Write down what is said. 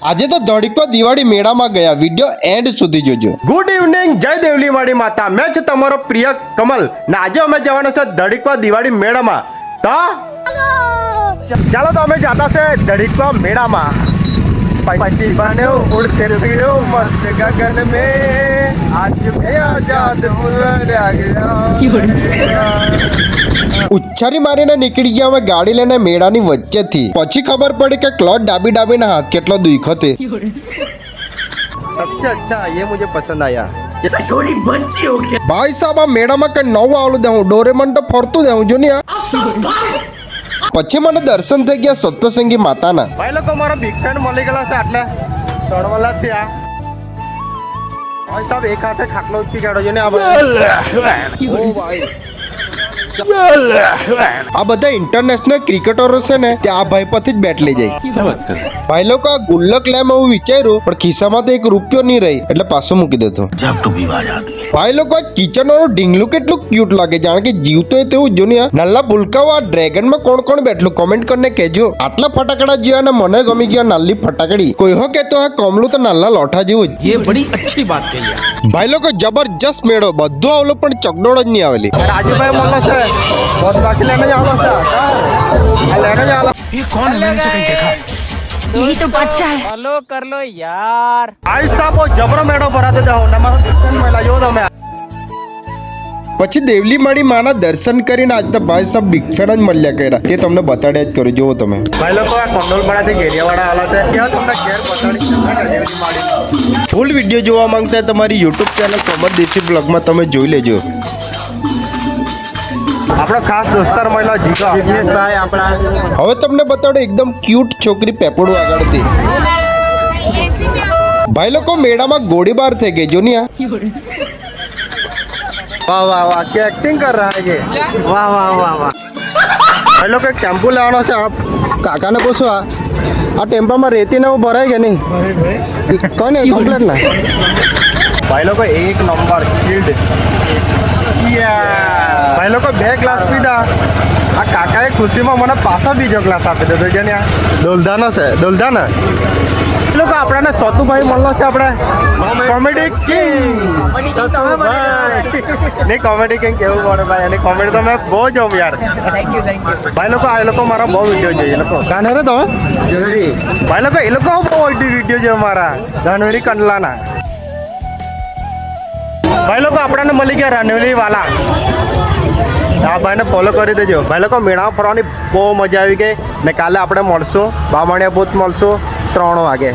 આજે તો ધડીકો દિવાળી મેળામાં ગયા, વિડિયો એન્ડ સુધી જોજો. ગુડ ઇવનિંગ, જય દેવલી માડી માતા. મેં છું તમારો પ્રિય કમલ ને આજે અમે જવાના છે ધડીકો દિવાળી મેળામાં. તો ચાલો તો અમે જતા છે ધડીકો મેળામાં. પછી બને ઉડતે પીળો મસ્ત ગગન મે આજ મે આજાદ ઉડ્યા ગયા. ઉચ્છારી મારીને નીકળી ગયા અમે ગાડી લઈને મેળાની વચ્ચેથી. પછી ખબર પડી કે ક્લોથ ડાબી ડાબીના હાથ કેટલો દુખ્યો તે. सबसे अच्छा ये मुझे पसंद आया. ભાઈ સાહેબ, આ મેળામાં કઈ નવું આવડું દેવું, ડોરેમોન તો ફરતું દેવું જો ને. પછી મને દર્શન થઈ ગયા સપ્તશૃંગી માતાના. ભાઈ લોકો મારો બિગ ફેન મળી ગયેલા છે આટલે ચડવાલા થયા. ભાઈ સાહેબ એક હાથે ખાટલો ઉચકી કાઢો છો ને આ ભાઈ. ઓ ભાઈ, આ બધા ઇન્ટરનેશનલ ક્રિકેટરો છે ને તે આ ભાઈ પરથી જ બેટ લઈ જાય. ભાઈ લોકો આ ગુલ્લક લેમ એવું વિચાર્યું, પણ ખિસ્સામાં તો 1 રૂપિયો નહીં રહી એટલે પાછો મૂકી દેતો. ભાઈ લોકો આ કિચન વાળું ઢીંગલું કેટલું ક્યુટ લાગે, જાણે કે જીવતો હોય તેવું જો ને. નલ્લા ભૂલકાઓ આ ડ્રેગનમાં કોણ કોણ બેઠલું કોમેન્ટ કરીને કહેજો. આટલા ફટાકડા જોયા ને મને ગમી ગયા નાલ્લી ફટાકડી. કોઈ હો કે તો આ કમલું તો નાલ્લા લોઠા જેવું જ. ये बड़ी अच्छी बात कही है. ભાઈ લોકો જબરજસ્ત મેળો, બધું આવલો પણ ચકડોળ જ નહીં આવેલી. રાજુભાઈ મળે છે બસ બાકી લેને જવાનો છે. આ લેને જવાનો. ये कौन है? मैंने इसे कहीं देखा. यही तो बादशाह है। ફોલો કર લો યાર. આઈ સાહેબ જબરો મેળો ભરાતે જાઓ ને મારો દુકાન મેળા જો તમે. પછી દેવલી માડી માના દર્શન કરીને આજ તો ભાઈ સાહેબ બિગ ફેન જ મળ્યા કર્યા, તે તમને બતાડ્યા જ કરું. જુઓ તમે ભાઈ લોકો આ કંડોલપાડાથી ઘેરિયાવાળા આલા છે ત્યાં તમને ઘેર બતાડી દેવલી માડી. ફૂલ વિડીયો જોવા માંગતા હોય તમારી યુટ્યુબ ચેનલ કમર દેશી બ્લોગમાં તમે જોઈ લેજો. આપણો ખાસ દોસ્તાર મહિલા જીગા જિગ્નેશભાઈ આપણા. હવે તમને બતાડો એકદમ ક્યુટ છોકરી પેપડું આગળથી. ભાઈ લોકો મેળામાં ગોળીબાર થઈ ગઈ જો ને. વાહ વાહ વાહ કે એક્ટિંગ કર રહા है ये. વાહ વાહ વાહ વાહ. ભાઈ લોકો એક શેમ્પુ લેવાનો છે. આપ કાકાને પૂછો આ ટેમ્પામાં રેતી ને એવું ભરાય કે નહીં? કોને કમ્પ્લેટ ના. ભાઈ લોકો એક નંબર ચીલ્ડ. ભાઈ લોકો 2 ગ્લાસ પીધા. આ કાકાએ ખુશીમાં મને પાછો બીજો ગ્લાસ આપી દીધો છે ને. દોલધાનો છે દોલધાને. એ લોકો આપણને સતુભાઈ મળલો છે આપણે કોમેડી કિંગ. નહીં કોમેડી કિંગ કેવું પડે ભાઈ, એની કોમેડી તો મેં બહુ જોઉં યાર. ભાઈ લોકો આ લોકો મારા બહુ વિડીયો જોઈએ. એ લોકો ગાને રે તમે ભાઈ લોકો એ લોકો બહુ વિડીયો જોઈએ મારા રણવીરી કંડલાના. ભાઈ લોકો આપણને મળી ગયા રણવીરી વાલા. આ ભાઈને ફોલો કરી દેજો. ભાઈ લોકો મેળામાં ફરવાની બહુ મજા આવી ગઈ ને. કાલે આપણે મળશું બામણિયા બૂથ મળશું 3 વાગે.